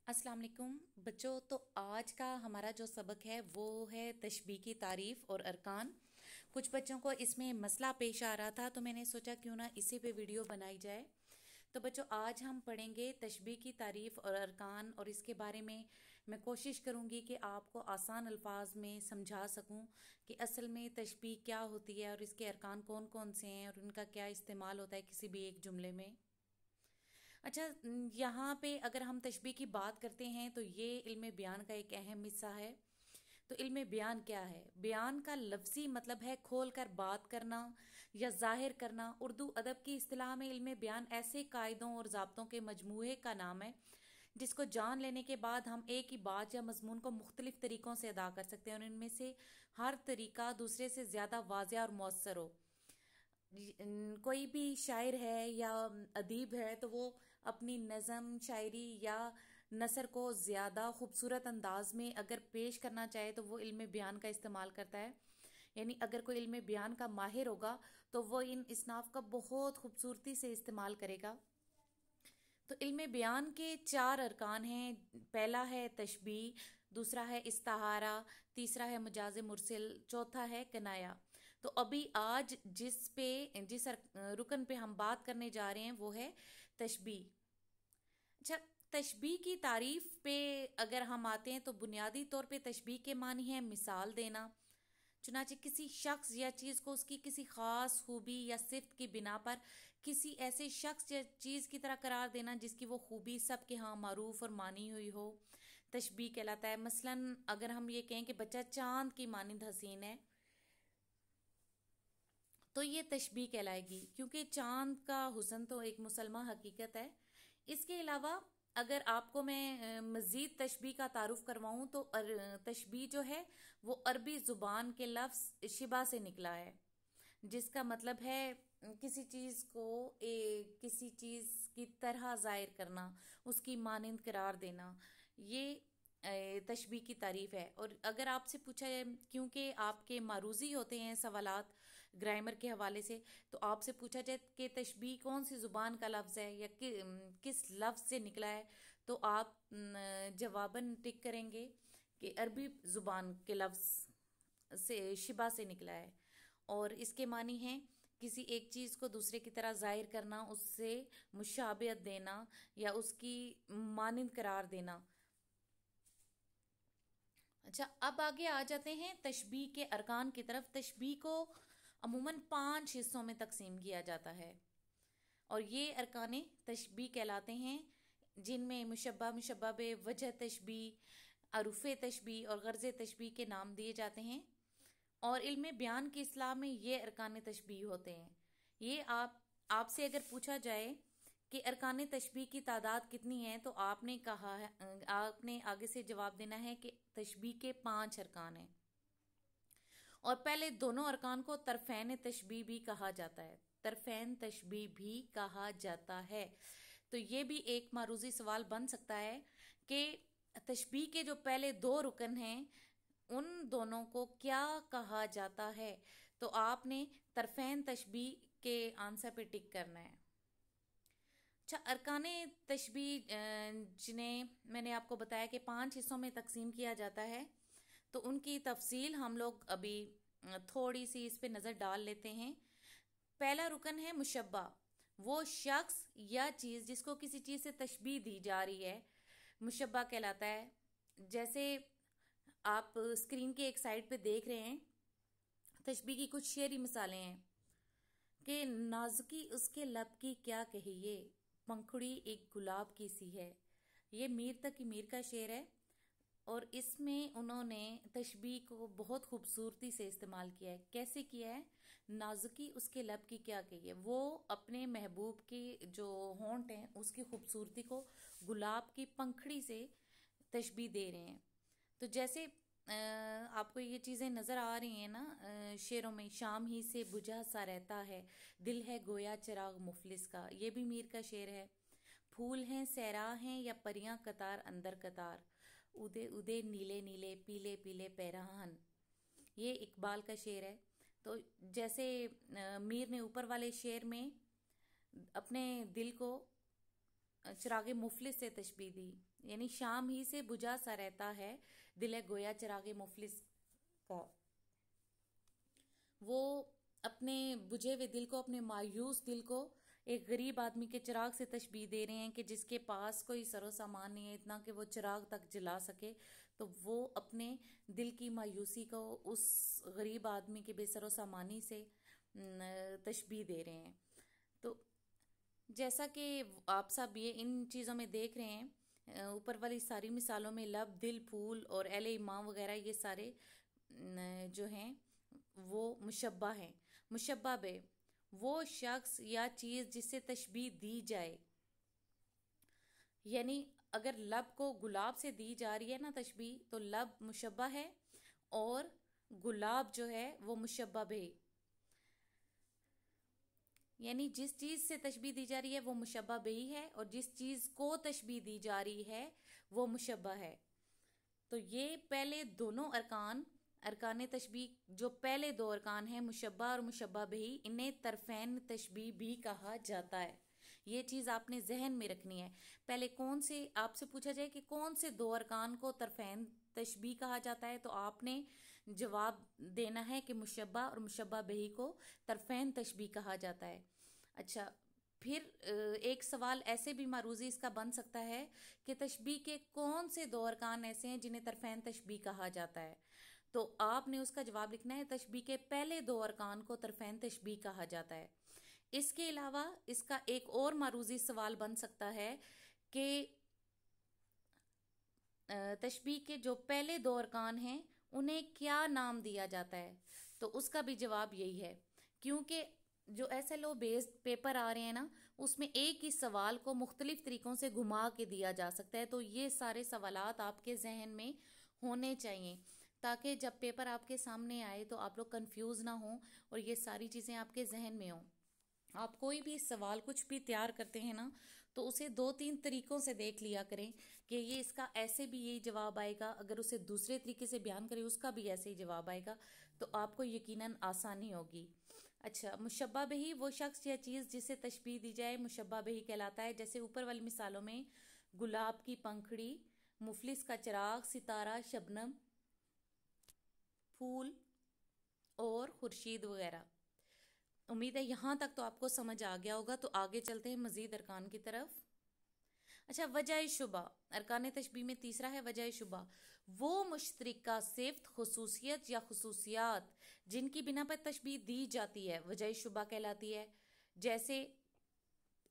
अस्सलाम वालेकुम बच्चों। तो आज का हमारा जो सबक है वो है तशबीह की तारीफ़ और अरकान। कुछ बच्चों को इसमें मसला पेश आ रहा था तो मैंने सोचा क्यों ना इसी पे वीडियो बनाई जाए। तो बच्चों आज हम पढ़ेंगे तशबीह की तारीफ़ और अरकान, और इसके बारे में मैं कोशिश करूँगी कि आपको आसान अल्फाज में समझा सकूँ कि असल में तशबीह क्या होती है और इसके अरकान कौन कौन से हैं और उनका क्या इस्तेमाल होता है किसी भी एक जुमले में। अच्छा, यहाँ पे अगर हम तशबीह की बात करते हैं तो ये इल्म बयान का एक अहम हिस्सा है। तो इल्म बयान क्या है? बयान का लफ्ज़ी मतलब है खोल कर बात करना या जाहिर करना। उर्दू अदब की इस्तिलाह में इल्म बयान ऐसे कायदों और ज़ाब्तों के मजमूए का नाम है जिसको जान लेने के बाद हम एक ही बात या मजमून को मुख्तलिफ तरीक़ों से अदा कर सकते हैं और इनमें से हर तरीका दूसरे से ज़्यादा वाज़ेह और मौसर हो। कोई भी शायर है या अदीब है तो वो अपनी नज़म शायरी या नसर को ज़्यादा खूबसूरत अंदाज में अगर पेश करना चाहे तो वो इल्म बयान का इस्तेमाल करता है। यानी अगर कोई इल्म बयान का माहिर होगा तो वो इन इसनाफ का बहुत खूबसूरती से इस्तेमाल करेगा। तो इल्म बयान के चार अरकान हैं। पहला है तशबीह, दूसरा है इस्ताहारा, तीसरा है मजाज मुरसिल, चौथा है कनाया। तो अभी आज जिस रुकन पे हम बात करने जा रहे हैं वो है तशबीह। अच्छा, तशबीह की तारीफ पे अगर हम आते हैं तो बुनियादी तौर पे तशबीह के मानी है मिसाल देना। चुनाचे किसी शख्स या चीज़ को उसकी किसी ख़ास खूबी या सिफ्त की बिना पर किसी ऐसे शख्स या चीज़ की तरह करार देना जिसकी वो खूबी सबके यहाँ मारूफ और मानी हुई हो, तशबीह कहलाता है। मसलन अगर हम ये कहें कि बच्चा चांद की मानिंद हसीन है तो ये तशबीह कहलाएगी, क्योंकि चांद का हुस्न तो एक मुसलमा हकीकत है। इसके अलावा अगर आपको मैं मज़ीद तशबीह का तारुफ करवाऊँ तो तशबीह जो है वो अरबी ज़ुबान के लफ्ज़ शिबा से निकला है, जिसका मतलब है किसी चीज़ को किसी चीज़ की तरह ज़ाहिर करना, उसकी मानिंद करार देना। ये तशबीह की तारीफ़ है। और अगर आपसे पूछा जाए, क्योंकि आपके मारूजी होते हैं सवालात ग्रामर के हवाले से, तो आपसे पूछा जाए कि तशबीह कौन सी ज़ुबान का लफ्ज़ है या किस लफ्ज़ से निकला है, तो आप जवाबन टिक करेंगे कि अरबी ज़ुबान के लफ्ज़ से शिबा से निकला है। और इसके मानी हैं किसी एक चीज़ को दूसरे की तरह ज़ाहिर करना, उससे मुशाबियत देना या उसकी मानिंद करार देना। अच्छा, अब आगे आ जाते हैं तशबीह के अरकान की तरफ। तशबीह को अमूमन 5 हिस्सों में तकसीम किया जाता है और ये अरकान तशबीह कहलाते हैं, जिनमें मुशब्बा, मुशब्बा बे वजह तशबीह, अरूफ तशबीह और गर्ज़ तशबीह के नाम दिए जाते हैं। और इल्म बयान की इस्लाह में ये अरकान तशबीह होते हैं। ये आपसे अगर पूछा जाए कि अरकान तशबीह की तादाद कितनी है तो आपने कहा है, आपने आगे से जवाब देना है कि तशबीह के 5 अरकान हैं। और पहले दोनों अरकान को तरफैन तशबीह भी कहा जाता है। तरफैन तशबीह भी कहा जाता है। तो ये भी एक मारूजी सवाल बन सकता है कि तशबीह के जो पहले दो रुकन हैं उन दोनों को क्या कहा जाता है। तो आपने तरफैन तशबीह के आंसर पे टिक करना है। अच्छा, अरकान तशबीह जिन्हें मैंने आपको बताया कि 5 हिस्सों में तकसीम किया जाता है, तो उनकी तफसील हम लोग अभी थोड़ी सी इस पे नज़र डाल लेते हैं। पहला रुकन है मुशब्बा, वो शख्स या चीज़ जिसको किसी चीज़ से तशबीह दी जा रही है, मुशब्बा कहलाता है। जैसे आप स्क्रीन के एक साइड पे देख रहे हैं, तशबीह की कुछ शेरी मिसालें हैं कि नाजुकी उसके लब की क्या कहिए, पंखुड़ी एक गुलाब की सी है। ये मीर तक मीर का शेर है और इसमें उन्होंने तशबीह को बहुत खूबसूरती से इस्तेमाल किया है। कैसे किया है? नाजुकी उसके लब की क्या कहिए, वो अपने महबूब के जो होंठ हैं उसकी खूबसूरती को गुलाब की पंखड़ी से तशबीह दे रहे हैं। तो जैसे आपको ये चीज़ें नज़र आ रही हैं ना शेरों में, शाम ही से बुझा सा रहता है, दिल है गोया चिराग मुफलिस का, ये भी मीर का शेर है। फूल हैं सहरा हैं या परियां कतार अंदर कतार, उदे उदे नीले नीले पीले पीले पैराहन, ये इकबाल का शेर है। तो जैसे मीर ने ऊपर वाले शेर में अपने दिल को चिरागे मुफलिस से तशबीह दी, यानी शाम ही से बुझा सा रहता है दिल गोया चिरागे मुफलिस का। वो अपने बुझे हुए दिल को, अपने मायूस दिल को एक गरीब आदमी के चिराग से तशबीह दे रहे हैं कि जिसके पास कोई सरो सामान नहीं है इतना कि वो चिराग तक जला सके। तो वो अपने दिल की मायूसी को उस गरीब आदमी के बेसरो सामानी से तशबीह दे रहे हैं। तो जैसा कि आप सब ये इन चीज़ों में देख रहे हैं, ऊपर वाली सारी मिसालों में लब, दिल, फूल और एले इमाम वगैरह ये सारे जो हैं वो मुशब्बा हैं। मुशब्बा बे वो शख्स या चीज़ जिससे तशबीह दी जाए, यानी अगर लब को गुलाब से दी जा रही है ना तशबीह, तो लब मुशब्बा है और गुलाब जो है वो मुशब्बा बे, यानी जिस चीज़ से तशबीह दी जा रही है वो मुशब्बा बेही है और जिस चीज़ को तशबीह दी जा रही है वो मुशब्बा है। तो ये पहले दोनों अरकान तशबीह, जो पहले दो अरकान हैं मुशब्बा और मुशब्बा बेही, इन्हें तरफैन तशबीह भी कहा जाता है। ये चीज़ आपने जहन में रखनी है। पहले कौन से, आपसे पूछा जाए कि कौन से दो अरकान को तरफैन तशबीह कहा जाता है, तो आपने जवाब देना है कि मुशब्बा और मुशब्बा बेही को तरफैन तशबीह कहा जाता है। अच्छा, फिर एक सवाल ऐसे भी मारूजी इसका बन सकता है कि तशबीह के कौन से दो अरकान ऐसे हैं जिन्हें तरफैन तशबीह कहा जाता है, तो आपने उसका जवाब लिखना है तशबीह के पहले दो अरकान को तरफैन तशबीह कहा जाता है। इसके अलावा इसका एक और मारूजी सवाल बन सकता है कि तशबीह के जो पहले दो अरकान हैं उन्हें क्या नाम दिया जाता है, तो उसका भी जवाब यही है। क्योंकि जो SLO बेस्ड पेपर आ रहे हैं ना, उसमें एक ही सवाल को मुख्तलिफ तरीक़ों से घुमा के दिया जा सकता है, तो ये सारे सवालात आपके जहन में होने चाहिए ताकि जब पेपर आपके सामने आए तो आप लोग कंफ्यूज ना हो और ये सारी चीज़ें आपके जहन में हों। आप कोई भी सवाल कुछ भी तैयार करते हैं ना, तो उसे 2-3 तरीक़ों से देख लिया करें कि ये इसका ऐसे भी यही जवाब आएगा, अगर उसे दूसरे तरीके से बयान करें उसका भी ऐसे ही जवाब आएगा, तो आपको यकीनन आसानी होगी। अच्छा, मुशब्बा बिही वो शख्स या चीज़ जिसे तशबीह दी जाए मुशब्बा बिही कहलाता है। जैसे ऊपर वाली मिसालों में गुलाब की पंखड़ी, मुफलिस का चिराग, सितारा, शबनम, फूल और खुर्शीद वगैरह। उम्मीद है यहाँ तक तो आपको समझ आ गया होगा। तो आगे चलते हैं मज़ीद अरकान की तरफ। अच्छा, वजह शुबा, अरकान तशबीह में तीसरा है वजह शुबा। वो मुश्तरका सिफ्त, खुसूसियत या खुसूसियात जिनकी बिना पर तशबीह दी जाती है वजह शुबा कहलाती है। जैसे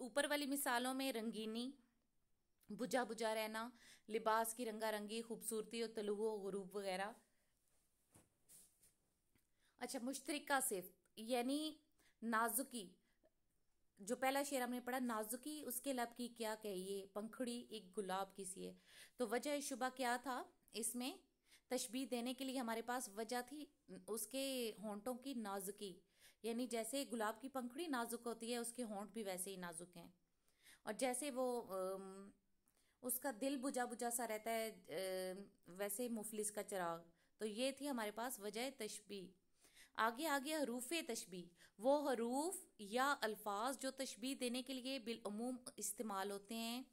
ऊपर वाली मिसालों में रंगीनी, बुझा बुझा रहना, लिबास की रंगारंगी, खूबसूरती और तलुओ गुरूब वगैरह। अच्छा, मुश्तरका सिफ्त यानी नाजुकी, जो पहला शेर हमने पढ़ा नाजुकी उसके लब की क्या कहिए, पंखड़ी एक गुलाब की सी है। तो वजह शुबा क्या था, इसमें तशबीह देने के लिए हमारे पास वजह थी उसके होंठों की नाजुकी, यानी जैसे गुलाब की पंखड़ी नाजुक होती है उसके होंठ भी वैसे ही नाजुक हैं। और जैसे वो उसका दिल बुझा बुझा सा रहता है वैसे मुफलिस का चिराग। तो ये थी हमारे पास वजह तशबीह। आगे आगे हरूफ तशबीह, वो हरूफ या अल्फाज जो तशबीह देने के लिए बिलअमूम इस्तेमाल होते हैं,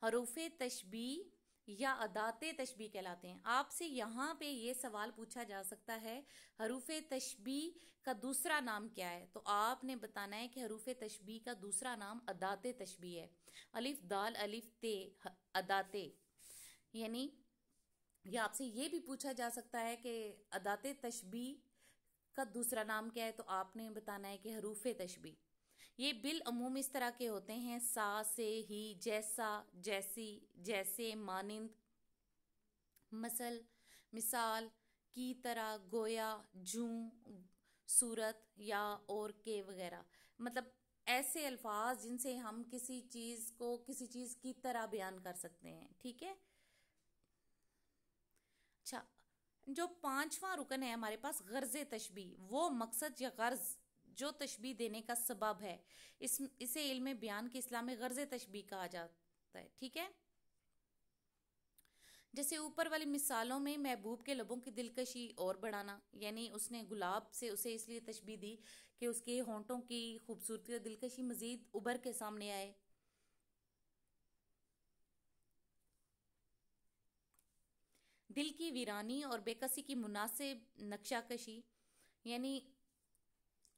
हरूफ तशबीह या अदाते तशबीह कहलाते हैं। आपसे यहाँ पे ये सवाल पूछा जा सकता है हरूफ तशबीह का दूसरा नाम क्या है, तो आपने बताना है कि हरूफ तशबीह का दूसरा नाम अदाते तशबीह है। अलिफ दाल अलिफ ते अदाते, यानी या आपसे ये भी पूछा जा सकता है कि अदाते तशबीह का दूसरा नाम क्या है, तो आपने बताना है कि हरूफ तशबीह। ये बिल अमूम इस तरह के होते हैं, सा, से, ही, जैसा, जैसी, जैसे, मानिंद, मसल, मिसाल, की तरह, गोया, जूं, सूरत या और के वगैरह। मतलब ऐसे अल्फाज जिनसे हम किसी चीज़ को किसी चीज़ की तरह बयान कर सकते हैं। ठीक है। अच्छा, जो पांचवा रुकन है हमारे पास गर्ज तशबीह, वो मकसद या गर्ज जो तशबीह देने का सबब है, इसे इल्म बयान के इस्लाम में गर्ज तशबीह कहा जाता है। ठीक है। जैसे ऊपर वाली मिसालों में महबूब के लबों की दिलकशी और बढ़ाना, यानी उसने गुलाब से उसे इसलिए तशबीह दी कि उसके होंठों की खूबसूरती और दिलकशी मजीद उभर के सामने आए। दिल की वीरानी और बेकसी की मुनासिब नक्शाकशी, यानी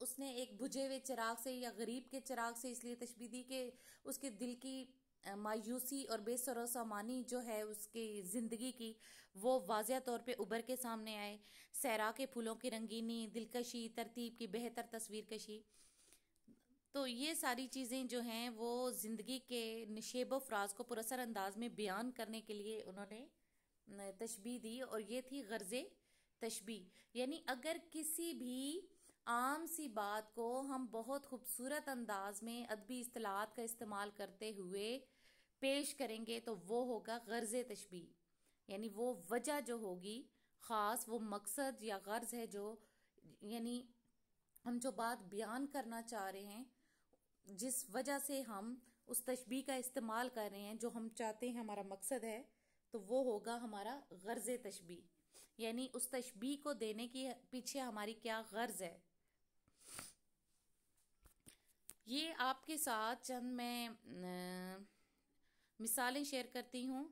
उसने एक बुझे हुए चिराग से या गरीब के चिराग से इसलिए तशबीह दी कि उसके दिल की मायूसी और बेसरोसामानी जो है उसकी ज़िंदगी की, वो वाज़िया तौर पे उभर के सामने आए। सहरा के फूलों की रंगीनी, दिलकशी, तरतीब की बेहतर तस्वीर कशी, तो ये सारी चीज़ें जो हैं वो ज़िंदगी के निशेब फ़राज को पुरअसर अंदाज में बयान करने के लिए उन्होंने तशबीह दी, और ये थी गर्ज़े तशबीह। यानी अगर किसी भी आम सी बात को हम बहुत खूबसूरत अंदाज में अदबी इस्तिलाहात का इस्तेमाल करते हुए पेश करेंगे तो वो होगा गर्ज़े तशबीह। यानी वो वजह जो होगी ख़ास, वो मकसद या गर्ज़ है जो, यानी हम जो बात बयान करना चाह रहे हैं, जिस वजह से हम उस तशबीह का इस्तेमाल कर रहे हैं, जो हम चाहते हैं हमारा मकसद है, तो वो होगा हमारा गर्ज़ तशबीह। यानी उस तशबीह को देने की पीछे हमारी क्या गर्ज़ है। ये आपके साथ चंद मैं मिसालें शेयर करती हूँ,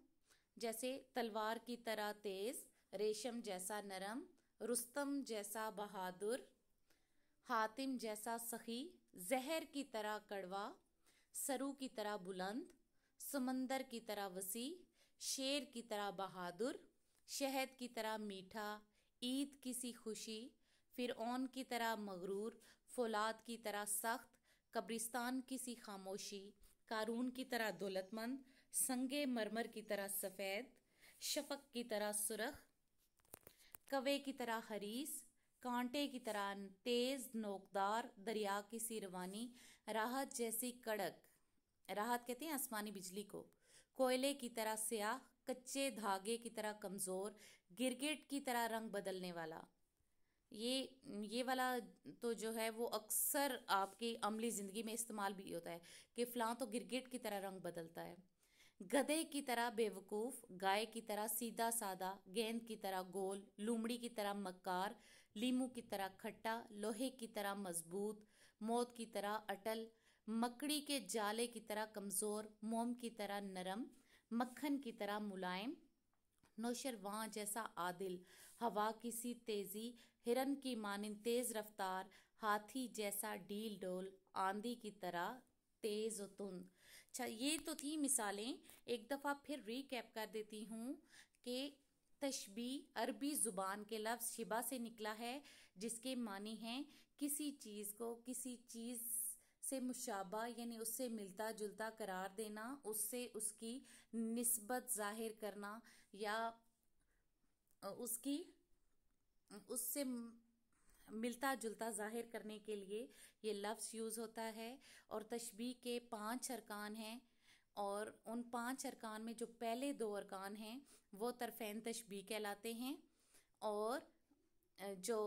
जैसे तलवार की तरह तेज़, रेशम जैसा नरम, रुस्तम जैसा बहादुर, हातिम जैसा सखी, जहर की तरह कड़वा, सरू की तरह बुलंद, समंदर की तरह वसी, शेर की तरह बहादुर, शहद की तरह मीठा, ईद की सी खुशी, फिरौन की तरह मगरूर, फौलाद की तरह सख्त, कब्रिस्तान की सी खामोशी, कारून की तरह दौलतमंद, संगे मरमर की तरह सफ़ेद, शफक की तरह सुरख, कवे की तरह हरीस, कांटे की तरह तेज नोकदार, दरिया की सी रवानी, राहत जैसी कड़क, राहत कहते हैं आसमानी बिजली को, कोयले की तरह स्याह, कच्चे धागे की तरह कमज़ोर, गिरगिट की तरह रंग बदलने वाला। ये वाला तो जो है वो अक्सर आपकी अमली ज़िंदगी में इस्तेमाल भी होता है कि फ़लाँ तो गिरगिट की तरह रंग बदलता है। गधे की तरह बेवकूफ़, गाय की तरह सीधा सादा, गेंद की तरह गोल, लूमड़ी की तरह मक्कार, लीमू की तरह खट्टा, लोहे की तरह मजबूत, मौत की तरह अटल, मकड़ी के जाले की तरह कमज़ोर, मोम की तरह नरम, मक्खन की तरह मुलायम, नौशरवां जैसा आदिल, हवा की सी तेज़ी, हिरन की मानिंद तेज़ रफ्तार, हाथी जैसा डील डोल, आंधी की तरह तेज़ और तुंद। अच्छा, ये तो थी मिसालें। एक दफ़ा फिर रीकैप कर देती हूँ कि तशबीह अरबी ज़ुबान के लफ्ज़ शिबा से निकला है, जिसके मानी हैं किसी चीज़ को किसी चीज़ से मुशाबा, यानी उससे मिलता जुलता करार देना, उससे उसकी निस्बत ज़ाहिर करना, या उसकी उससे मिलता जुलता ज़ाहिर करने के लिए ये लफ्ज़ यूज़ होता है। और तशबीह के 5 अरकान हैं, और उन 5 अरकान में जो पहले 2 अरकान हैं वो तरफ़ैन तशबीह कहलाते हैं, और जो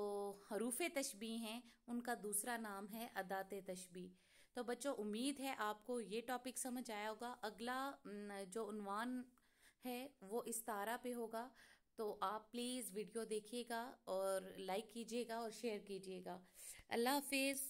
हरूफ तशबीह हैं उनका दूसरा नाम है अदात तशबीह। तो बच्चों, उम्मीद है आपको ये टॉपिक समझ आया होगा। अगला जो उन्वान है वो इस्तारा पे होगा, तो आप प्लीज़ वीडियो देखिएगा और लाइक कीजिएगा और शेयर कीजिएगा। अल्लाह हाफिज़।